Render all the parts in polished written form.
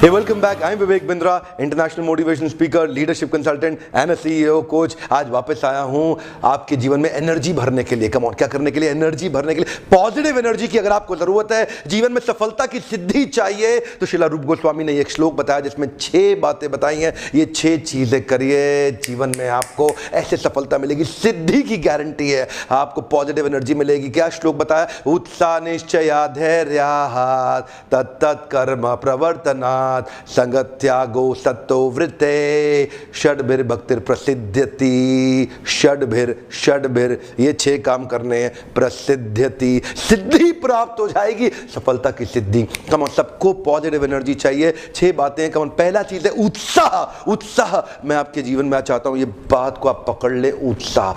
Hey, welcome back. I'm Vivek Bindra, international motivational speaker, leadership consultant and a CEO coach. आज वापस आया हूँ आपके जीवन में एनर्जी भरने के लिए। कम ऑन, क्या करने के लिए? एनर्जी भरने के लिए, पॉजिटिव एनर्जी की अगर आपको जरूरत है, जीवन में सफलता की सिद्धि चाहिए, तो शिला रूप गोस्वामी ने एक श्लोक बताया जिसमें 6 बातें बताई हैं। ये 6 चीजें करिए, जीवन में आपको ऐसे सफलता मिलेगी, सिद्धि की गारंटी है, आपको पॉजिटिव एनर्जी मिलेगी। क्या श्लोक बताया? उत्साह निश्चया धैर्यात् तत्तत् कर्म प्रवर्तनात् संगत्यागो सत्तो वृत्ते षड्भिर भक्तिर प्रसिद्ध्यति। षड्भिर ये 6 काम करने हैं, प्रसिद्ध्यति, सिद्धि प्राप्त हो जाएगी, सफलता की सिद्धि। कम ऑन, सबको पॉजिटिव एनर्जी चाहिए। 6 बातें। कम ऑन, पहला चीज है उत्साह। उत्साह, मैं आपके जीवन में चाहता हूं ये बात को आप पकड़ ले। उत्साह,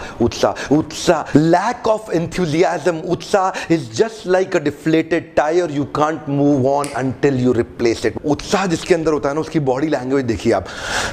लैक ऑफ एंथुसियाज्म। उत्साह is just like a deflated tyre, you can't move on until you replace it. उत्साह जिसके अंदर होता है ना, उसकी बॉडी लैंग्वेज देखिए आप,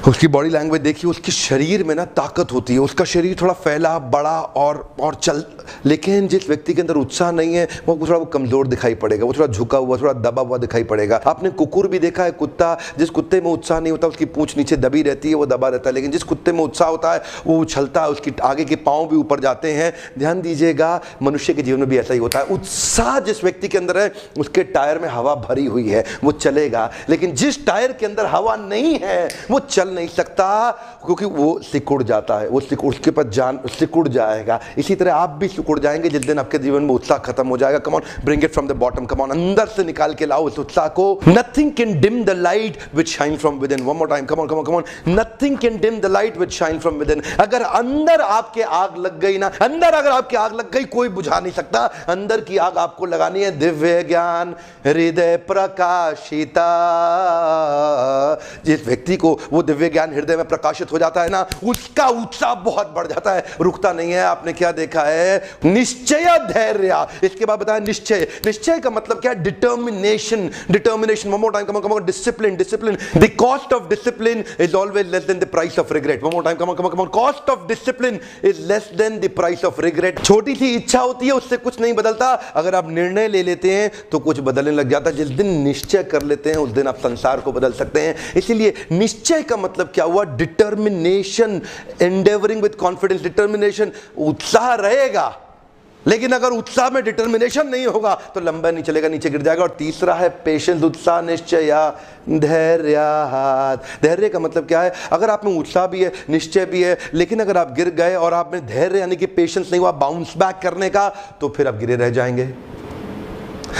उसकी बॉडी लैंग्वेज देखिए, उसके शरीर में ना ताकत होती है, उसका शरीर थोड़ा फैला बड़ा और चल। लेकिन जिस व्यक्ति के अंदर उत्साह नहीं है वो थोड़ा कमजोर दिखाई पड़ेगा, वो थोड़ा झुका हुआ, थोड़ा दबा हुआ दिखाई पड़ेगा। आपने कुकुर भी देखा है, कुत्ता, जिस कुत्ते में उत्साह नहीं होता उसकी पूंछ नीचे दबी रहती है, वो दबा रहता है। लेकिन जिस कुत्ते में उत्साह होता है वो उछलता है, उसकी आगे के पांव भी ऊपर जाते हैं। ध्यान दीजिएगा, मनुष्य के जीवन में भी ऐसा ही होता है। उत्साह जिस व्यक्ति के अंदर है उसके टायर में हवा भरी हुई है, वो चलेगा। लेकिन जिस टायर के अंदर हवा नहीं है वो चल नहीं सकता, क्योंकि वो सिकुड़ जाता है, वो उसके पास जान सिकुड़ जाएगा। इसी तरह आप भी सिकुड़ जाएंगे जिस दिन आपके जीवन में उत्साह खत्म हो जाएगा। कम on, bring it from the bottom. Come on, अंदर से निकाल के लाओ इस उत्साह को। Nothing can dim the light which shine from with in. One more time, come on, nothing can dim the light which shine from with in. अगर अंदर आपके आग लग गई ना, अंदर अगर आपकी आग लग गई, कोई बुझा नहीं सकता। अंदर की आग आपको लगानी है, दिव्य ज्ञान हृदय प्रकाशिता। जिस व्यक्ति को वो दिव्य ज्ञान हृदय में प्रकाशित हो जाता है ना, उसका उत्साह बहुत बढ़ जाता है, रुकता नहीं है। आपने क्या देखा है? निश्चय धैर्य। इसके बाद बताया निश्चय। निश्चय का मतलब क्या है? Determination. One more time, come on, discipline. The cost of discipline is always less than the price of regret. One more time, come on, cost of discipline is less than the price of regret. छोटी सी इच्छा होती है, उससे कुछ नहीं बदलता। अगर आप निर्णय ले लेते हैं तो कुछ बदलने लग जाता है। जिस दिन निश्चय कर लेते हैं उस दिन आप संसार को बदल सकते हैं। इसीलिए निश्चय का मतलब क्या हुआ? Determination, endeavouring with confidence. Determination, उत्साह रहेगा, लेकिन अगर उत्साह में डिटर्मिनेशन नहीं होगा तो लंबा नहीं चलेगा, नीचे गिर जाएगा। और तीसरा है पेशेंस। उत्साह निश्चय धैर्यात्। धैर्य का मतलब क्या है? अगर आप में उत्साह भी है, निश्चय भी है, लेकिन अगर आप गिर गए और आप में धैर्य यानी कि पेशेंस नहीं हुआ बाउंस बैक करने का, तो फिर आप गिरे रह जाएंगे।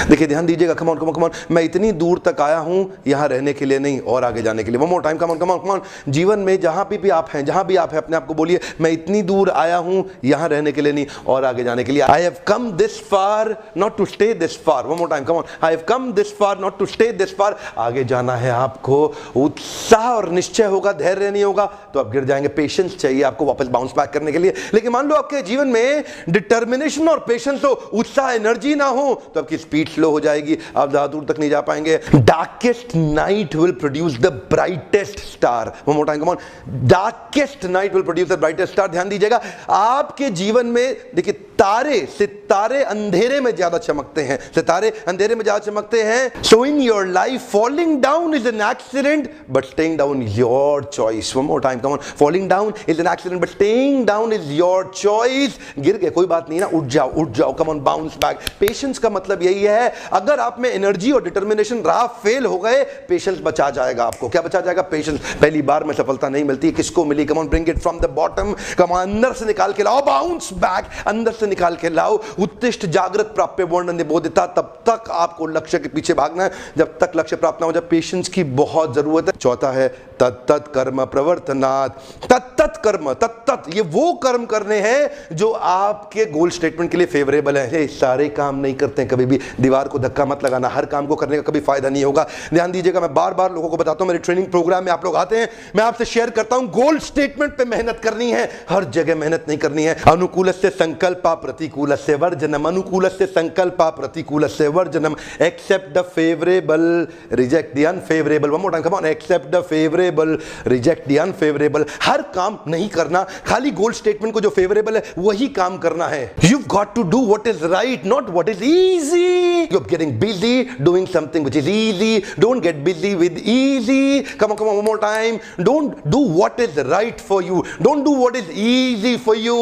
देखिए, ध्यान दीजिएगा। कम ऑन, मैं इतनी दूर तक आया हूं यहां रहने के लिए नहीं, और आगे जाने के लिए। One more time, come on. जीवन में जहां भी आप हैं, जहां भी आप हैं, अपने आप को बोलिए, मैं इतनी दूर आया हूं यहां रहने के लिए नहीं, और आगे जाने के लिए। I have come this far not to stay this far. One more time, come on, I have come this far not to stay this far. आगे जाना है आपको। उत्साह और निश्चय होगा, धैर्य नहीं होगा तो आप गिर जाएंगे। पेशेंस चाहिए आपको वापस बाउंस बैक करने के लिए। लेकिन मान लो आपके जीवन में डिटर्मिनेशन और पेशेंस हो, उत्साह एनर्जी ना हो, तो आपकी स्पीड स्लो हो जाएगी, आप ज्यादा दूर तक नहीं जा पाएंगे। Darkest night will produce the brightest star. One more time, come on, darkest night will produce the brightest star. ध्यान दीजिएगा, आपके जीवन में देखिए, सितारे अंधेरे में ज्यादा चमकते हैं, सितारे अंधेरे में ज्यादा चमकते हैं। So in your life falling down is an accident but staying down is your choice. One more time, come on, falling down is an accident but staying down is your choice. गिर गए, कोई बात नहीं ना, उठ जाओ, come on, bounce back. Patience का मतलब यही है, अगर आप में एनर्जी और डिटर्मिनेशन रहा, फेल हो गए, पेशेंस बचा जाएगा आपको। क्या बचा जाएगा? पेशेंस। पहली बार में सफलता नहीं मिलती, किसको मिली? Come on, bring it from the bottom. Come on, अंदर से निकाल के लाओ, बाउंस बैक, अंदर से निकाल के लाओ। उत्तिष्ठ जागृत प्राप्य वर्णन निबोधिता। तब तक आपको लक्ष्य के पीछे भागना है जब तक लक्ष्य प्राप्त ना हो जाए। पेशेंस की बहुत जरूरत है। चौथा है तत्तत् कर्म प्रवर्तनात्। तत्तत् कर्म, तत्तत्, ये वो कर्म करने हैं जो आपके गोल स्टेटमेंट के लिए फेवरेबल है। सारे काम नहीं करते हैं, कभी भी दीवार को धक्का मत लगाना, हर काम को करने का कभी फायदा नहीं होगा। ध्यान दीजिएगा, मैं बार बार लोगों को बताता हूं, मेरे ट्रेनिंग प्रोग्राम में आप लोग आते हैं, मैं आपसे शेयर करता हूं, गोल स्टेटमेंट पे मेहनत करनी है, हर जगह मेहनत नहीं करनी है। अनुकूलस्य संकल्प प्रतिकूलस्य वर्जनम, अनुकूलस्य संकल्पा प्रतिकूलस्य वर्जनम, accept the favourable reject the unfavourable, one more time, come on, accept the favourable reject the unfavourable. हर काम नहीं करना, खाली गोल स्टेटमेंट को जो फेवरेबल है वही काम करना है। You've got to do what is right, not what is easy. You're getting busy doing something which is easy. Don't get busy with easy. Come on, one more time. Don't do what is right for you. Don't do what is easy for you.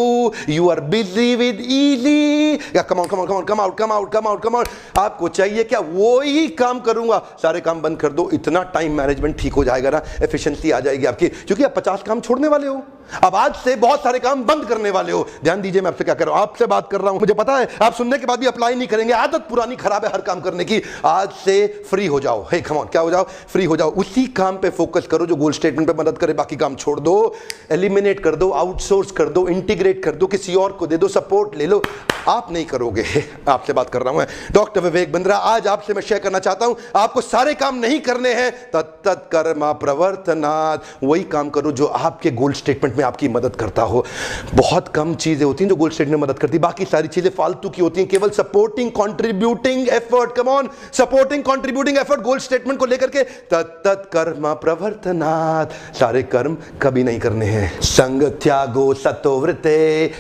You are busy with easy. Yeah, come on, come out. आपको चाहिए क्या? वो ही काम करूंगा, सारे काम बंद कर दो, इतना टाइम मैनेजमेंट ठीक हो जाएगा ना, एफिशिएंसी आ जाएगी आपकी, क्योंकि आप 50 काम छोड़ने वाले हो। अब आज से बहुत सारे काम बंद करने वाले हो। ध्यान दीजिए मैं आपसे क्या कर रहा हूं, आपसे बात कर रहा हूं, मुझे पता है आप सुनने के बाद भी अप्लाई नहीं करेंगे, आदत पुरानी खराब है हर काम करने की। आज से फ्री हो जाओ, हे कम ऑन, क्या हो जाओ? फ्री हो जाओ, उसी काम पे फोकस करो जो गोल स्टेटमेंट पे मदद करे, बाकी काम छोड़ दो, एलिमिनेट कर दो, आउटसोर्स कर दो, इंटीग्रेट कर दो, किसी और को दे दो, सपोर्ट ले लो। आप नहीं करोगे, आपसे बात कर रहा हूं डॉक्टर विवेक बिंद्रा। आज आपसे मैं शेयर करना चाहता हूं, आपको सारे काम नहीं करने हैं, तत्त कर्मा प्रवर्तनात्, वही काम करो जो आपके गोल स्टेटमेंट में आपकी मदद करता हो। बहुत कम चीजें होती हैं जो गोल स्टेटमेंट में मदद करती, बाकी सारी चीजें फालतू की होती हैं, केवल supporting contributing effort, come on, supporting contributing effort goal statement को लेकर के, तत्त कर्मा प्रवर्तनात्, सारे कर्म कभी नहीं करने हैं। संग त्यागो सतोवृते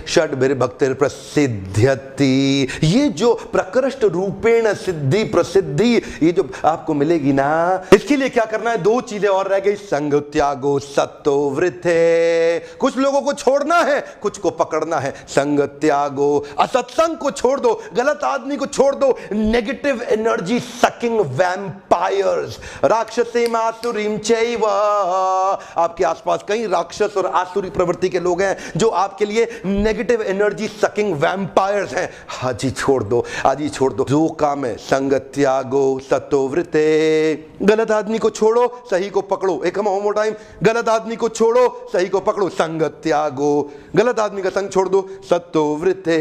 षड्भिर्भक्तिर् प्रसिद्ध्यति, ये जो प्रकृष्ट रूपेण सिद्धि प्रसिद्धि ये जो आपको मिलेगी ना, इसके लिए क्या करना है? दो चीजें और रह गई, संग त्यागो सतोवृते, कुछ लोगों को छोड़ना है, कुछ को पकड़ना है। संग त्यागो, असत्संग को छोड़ दो, गलत आदमी को छोड़ दो, नेगेटिव एनर्जी सकिंग वैम्पायर्स, राक्षसीम आसुरीम चैव, आपके आसपास कई राक्षस और आसुरी प्रवृत्ति के लोग हैं जो आपके लिए नेगेटिव एनर्जी सकिंग वैम्पायर्स हैं। आज ही छोड़ दो, आज ही छोड़ दो। जो काम है, संग त्यागो सतोवृते, गलत आदमी को छोड़ो, सही को पकड़ो। एक हम मोर टाइम, गलत आदमी को छोड़ो, सही को पकड़ो। संग त्यागो, गलत आदमी का संग छोड़ दो, सतोवृते,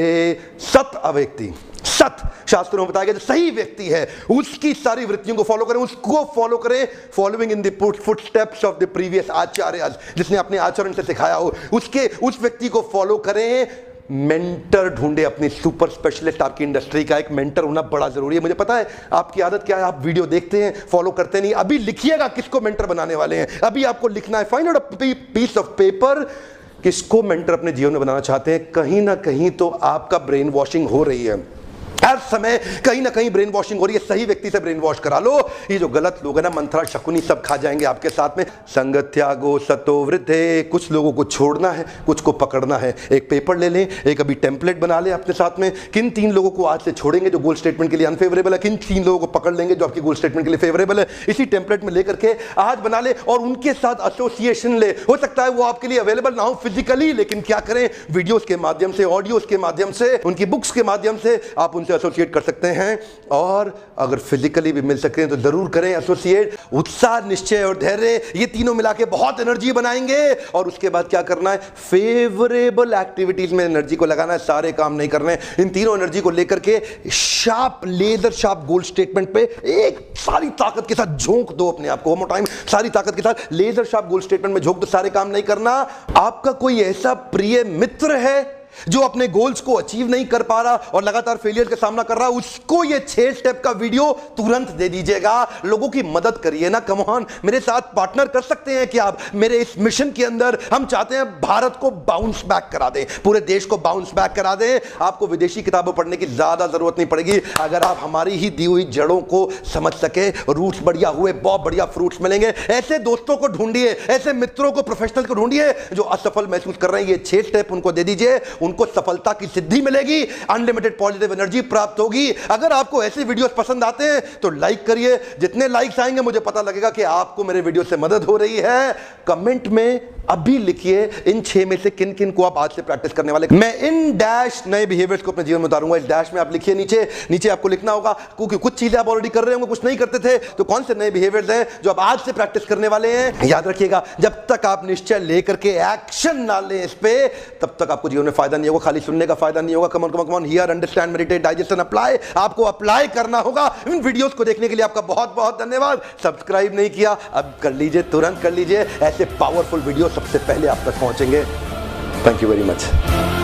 सत अव्यक्ति, सत शास्त्रों में बताया गया जो सही व्यक्ति है उसकी सारी वृत्तियों को फॉलो करें, उसको फॉलो करें, following in the footsteps of the previous acharya, जिसने अपने आचरण से सिखाया हो, उसके उस व्यक्ति को फॉलो करें। मेंटर ढूंढे, अपनी सुपर स्पेशलिस्ट, आपकी इंडस्ट्री का एक मेंटर होना बड़ा जरूरी है। मुझे पता है आपकी आदत क्या है, आप वीडियो देखते हैं, फॉलो करते नहीं। अभी लिखिएगा किसको मेंटर बनाने वाले हैं, अभी आपको लिखना है, find out a piece of paper, किसको मेंटर अपने जीवन में बनाना चाहते हैं। कहीं ना कहीं तो आपका ब्रेन वॉशिंग हो रही है, हर समय कहीं ना कहीं ब्रेन वॉशिंग हो रही है। सही व्यक्ति से ब्रेन वॉश करा लो, ये जो गलत लोग हैं ना, मंत्रा शकुनी सब खा जाएंगे आपके साथ में। संग त्यागो सतोवृते, कुछ लोगों को छोड़ना है, कुछ को पकड़ना है। एक पेपर ले लें, एक अभी टेम्पलेट बना लें अपने साथ में, किन 3 लोगों को आज से छोड़ेंगे जो गोल स्टेटमेंट के लिए अनफेवरेबल है, किन 3 लोगों को पकड़ लेंगे जो आपकी गोल स्टेटमेंट के लिए फेवरेबल है। इसी टेम्पलेट में लेकर के आज बना ले और उनके साथ एसोसिएशन ले। हो सकता है वो आपके लिए अवेलेबल ना हो फिजिकली, लेकिन क्या करें, वीडियोस के माध्यम से, ऑडियोस के माध्यम से, उनकी बुक्स के माध्यम से आप उनसे एसोसिएट कर सकते हैं। और अगर फिजिकली भी मिल सकते हैं तो जरूर करें एसोसिएट। उत्साह, निश्चय और धैर्य, ये तीनों मिला के बहुत एनर्जी बनाएंगे। और उसके बाद क्या करना है, फेवरेबल एक्टिविटीज में एनर्जी को लगाना है, सारे काम नहीं करने। इन तीनों एनर्जी को लेकर के शार्प, लेजर शार्प गोल स्टेटमेंट पे एक सारी ताकत के साथ झोंक दो अपने आप को। वन मोर टाइम, सारी ताकत के साथ लेजर शार्प गोल स्टेटमेंट में झोंक दो, सारे काम नहीं करना। आपका कोई ऐसा प्रिय मित्र है जो अपने गोल्स को अचीव नहीं कर पा रहा और लगातार फेलियर का सामना कर रहा है, उसको ये 6 स्टेप का वीडियो तुरंत दे दीजिएगा। लोगों की मदद करिए ना, कम ऑन, मेरे साथ पार्टनर कर सकते हैं कि आप मेरे इस मिशन के अंदर। हम चाहते हैं भारत को बाउंस बैक करा दें, पूरे देश को बाउंस बैक करा दें। आपको विदेशी किताबें पढ़ने की ज्यादा जरूरत नहीं पड़ेगी अगर आप हमारी ही दी हुई जड़ों को समझ सके। रूट्स बढ़िया हुए, बहुत बढ़िया फ्रूट्स मिलेंगे। ऐसे दोस्तों को ढूंढिए, ऐसे मित्रों को, प्रोफेशनल को ढूंढिए जो असफल महसूस कर रहे हैं। ये 6 स्टेप उनको दे दीजिए, उनको सफलता की सिद्धि मिलेगी, अनलिमिटेड पॉजिटिव एनर्जी प्राप्त होगी। अगर आपको ऐसे वीडियोस पसंद आते हैं तो लाइक करिए, जितने लाइक्स आएंगे मुझे पता लगेगा कि आपको मेरे वीडियो से मदद हो रही है। कमेंट में अभी लिखिए इन 6 में से किन किन को आप आज से प्रैक्टिस करने वाले। मैं इन डैश नए बिहेवियर्स को अपने जीवन में उतारूंगा। इस डैश में आप लिखिए, नीचे आपको लिखना होगा, क्योंकि कुछ चीजें आप ऑलरेडी कर रहे होंगे, कुछ नहीं करते थे, तो कौन से नए बिहेवियर्स हैं जो आप आज से प्रैक्टिस करने वाले हैं। याद रखिएगा, जब तक आप निश्चय लेकर के एक्शन ना लें इस पे, तब तक आपको जीवन में फायदा नहीं होगा, खाली सुनने का फायदा नहीं होगा। Come on, here, understand, meditate, digest and apply. आपको अप्लाई करना होगा। इन वीडियोस को देखने के लिए आपका बहुत बहुत धन्यवाद। सब्सक्राइब नहीं किया, अब कर लीजिए, तुरंत कर लीजिए। ऐसे पावरफुल वीडियो सबसे पहले आप तक पहुंचेंगे। Thank you very much.